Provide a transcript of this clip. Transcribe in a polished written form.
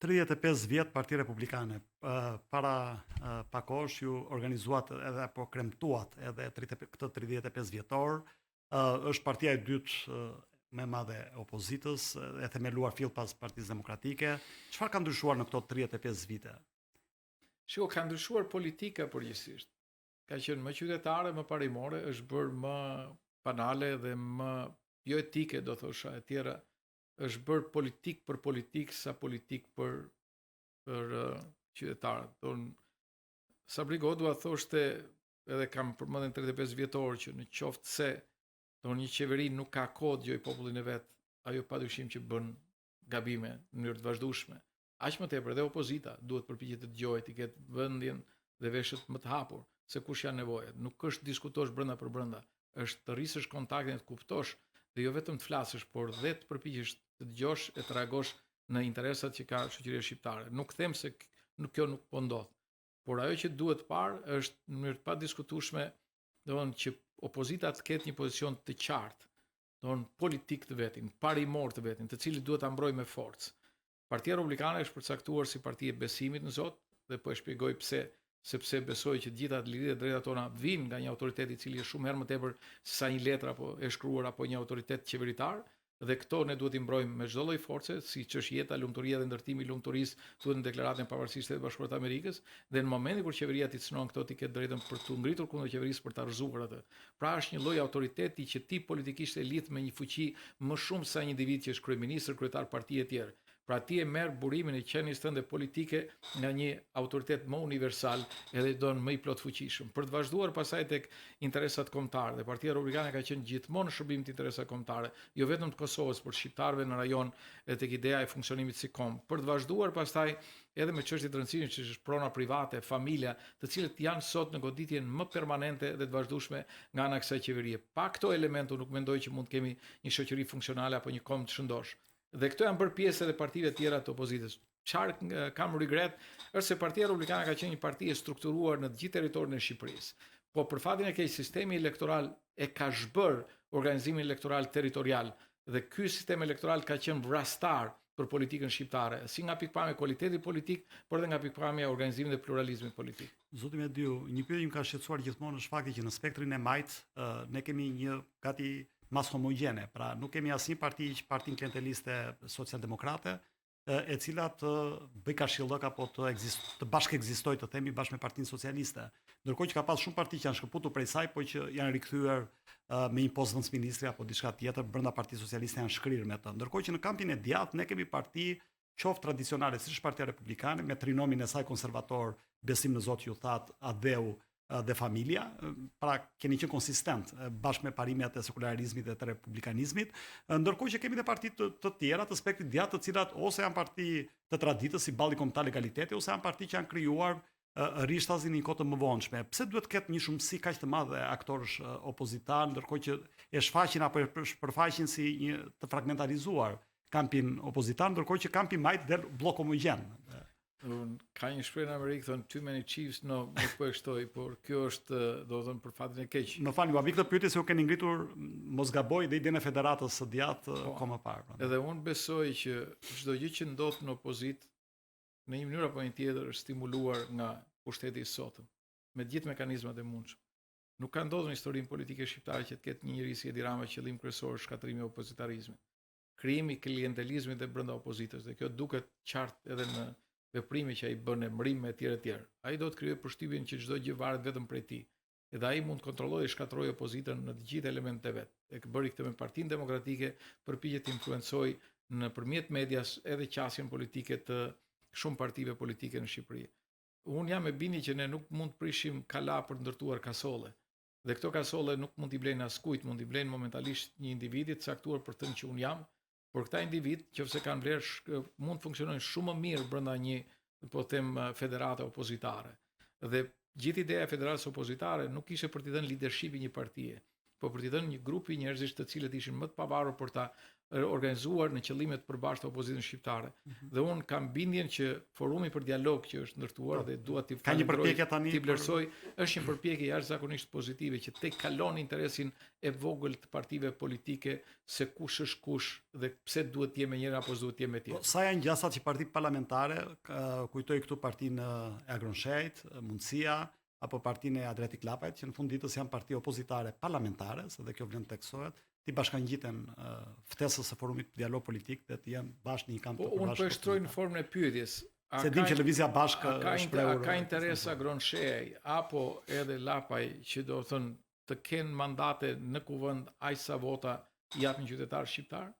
35 vjet Partia Republikane. Para pak kohësh ju organizuat edhe apo kremtuat edhe këtë 35 vjetor. Është partia e dytë më e madhe e opozitës, e themeluar fill pas Partisë Demokratike. Çfarë ka ndryshuar në këto 35 vite? Ka ndryshuar politika përgjithsisht. Ka qenë më qytetare, më parimore, është bërë më banale dhe më jo etike, do thosha, e tjera. Është bërë politik për politik sa politik për qytetarët. Sabri Godua thoshte, edhe kam përmendën 35 vjetor, që në qoftë se një qeveri nuk ka kohë dëgjoj popullin e vet, ajo padyshim që bën gabime në mënyrë të vazhdueshme. Aq më tepër dhe opozita duhet përpiqet të dëgjojë, të ketë vëndjen dhe veshët më të hapur se kush janë nevojat. Nuk është diskutosh brenda për brenda, është të rrisësh kontaktin, të kuptosh dhe jo vetëm të flasësh, por dhe të përpiqesh të dëgjosh e të reagosh në interesat që ka shoqëria shqiptare. Nuk them se kjo nuk po ndodh, por ajo që duhet parë është në mënyrë të padiskutueshme, që opozita të ketë një pozicion të qartë, politik të vetin, parimor të vetin, të cilin duhet ta mbrojë me forcë. Partia Republikane është përcaktuar si parti e besimit në Zot, dhe po e shpjegoj pse, sepse besoj që gjitha lirit e drejtat tona vijnë nga një autoritet i cili është shumë herë më tepër se sa një letër apo e shkruar apo një autoritet qeveritar, dhe këto ne duhet i mbrojmë me çdo lloj force, siç është jeta, lumturia dhe ndërtimi i lumturisë, thuhet në deklaratën e pavarësisë të Bashkuara të Amerikës, dhe në momentin kur qeveria ti cënon këto, ti ke drejtën për të ngritur kundër qeverisë për ta rrëzuar atë. Pra është një lloj autoriteti që ti politikisht e lidh me një fuqi më shumë se një individ që është kryeminist, kryetar partie e tjerë. Pra ti e merr burimin e qenies tënde politike nga një autoritet më universal edhe do më i plot fuqishëm. Për të vazhduar pasaj tek interesat kombëtare, dhe Partia Republikane ka qenë gjithmonë në shërbim të interesave kombëtare, jo vetëm të Kosovës, por shqiptarëve në rajon e tek ideja e funksionimit si komb. Për të vazhduar pastaj edhe me çështje të rëndësishme që është prona private, familja, të cilët janë sot në goditjen më permanente dhe të vazhdueshme nga ana e kësaj qeverie. Pa këto elemente nuk mendoj që mund të kemi një shoqëri funksionale apo një komb të shëndosh. Dhe këto janë bërë pjesë edhe partive tjera të opozitës. Çfarë kam regret është se Partia Republikane ka qenë një parti e strukturuar në të gjithë territorin e Shqipërisë. Po për fatin e keq, sistemi elektoral e ka zhbër organizimin elektoral territorial, dhe ky sistem elektoral ka qenë vrastar për politikën shqiptare, si nga pikpamja e kualitetit politik, por edhe nga pikpamja e organizimit dhe pluralizmit politik. Zoti Mediu, një pyetje që më ka shqetësuar gjithmonë është fakti që në spektrin e majt ne kemi një gati mas homogjene, pra nuk kemi asnjë parti që partin klienteliste socialdemokrate, e cila të bëj kashillok apo të bashkë ekzistojë, të themi, bashkë me Partinë Socialiste. Ndërkohë që ka pas shumë parti që janë shkëputur prej saj, po që janë rikthyer me një postë vendministri apo diçka tjetër brenda Partisë Socialiste, janë shkrirë me të. Ndërkohë që në kampin e djathtë ne kemi parti qoftë tradicionale, siç është Partia Republikane, me trinomin e saj konservator, besim në Zot ju that, Adheu dhe familja, pra keni qenë konsistent bashkë me parimet e sekularizmit dhe të republikanizmit, ndërkohë që kemi dhe parti të tjera të spektrit djathtë, të cilat ose janë parti të traditës si balli kombëtar legaliteti, ose janë parti që janë krijuar rishtazin në një kohë të mëvonshme. Pse duhet të ketë një shumësi kaq të madhe aktorësh opozitar, ndërkohë që e shfaqin apo e përfaqin si një të fragmentarizuar kampin opozitar, ndërkohë që kampi majt del blok homogjen. Ka një shprehje në Amerikë, thonë too many chiefs, no, nuk po e shtoj, por kjo është, do të thënë, për fatin e keq. Më falni, va vi këtë pyetje se u keni ngritur, mos gaboj, dhe idenë e federatës së djathtë kohë më parë. Edhe unë besoj që çdo gjë që ndodh në opozitë në një mënyrë apo një tjetër është stimuluar nga pushteti i sotëm, me të gjithë mekanizmat e mundshme. Nuk ka ndodhur në historinë politike shqiptare që të ketë një njerëz si Edi Rama qëllim kryesor shkatërimi i opozitarizmit, krijimi i klientelizmit dhe brenda opozitës, dhe kjo duket qartë edhe në veprime që ai bën, emrim me etj. Ai do të krijojë përshtypjen që çdo gjë varet vetëm prej tij. Edhe ai mund të kontrollojë dhe shkatërrojë opozitën në të gjithë elementet e vet. E bëri këtë me Partinë Demokratike, përpiqet të influencojë nëpërmjet medias edhe qasjen politike të shumë partive politike në Shqipëri. Unë jam e bindje që ne nuk mund të prishim kala për të ndërtuar kasolle. Dhe këto kasolle nuk mund t'i blejnë askujt, mund t'i blejnë momentalisht një individi të caktuar për të që unë jam. Por këta individ, nëse kanë vlerë, mund të funksionojnë shumë më mirë brenda një, po them, federate opozitare. Dhe gjithë ideja e federatës opozitare nuk ishte për t'i dhënë leadership një partie, po për t'i dhënë një grupi njerëzish të cilët ishin më të pavarur për ta organizuar në qëllime të përbashkëta opozitën shqiptare. Dhe unë kam bindjen që forumi për dialog që është ndërtuar dhe dua t'i Ka një përpjekje tani t'i vlerësoj, është një përpjekje jashtëzakonisht pozitive që tek kalon interesin e vogël të partive politike se kush është kush dhe pse duhet të jemë njëra apo duhet të jemë tjetër. Sa janë gjasat që partit parlamentare, kujtoj këtu partinë e Agronshejt, Mundësia, apo partinë e Adriatic Lapajt, që në fund ditës janë parti opozitare parlamentare, se dhe kjo vlen teksohet, ti bashkangjiten ftesës së forumit për dialog politik dhe të jenë bashkë në një kamp të përbashkët. Unë po e shtroj në formën e pyetjes. Se dim që lëvizja bashkë shprehur. Ka interes Agronshej apo edhe Lapaj që do të thënë të kenë mandate në kuvend aq sa vota japin qytetarë shqiptar?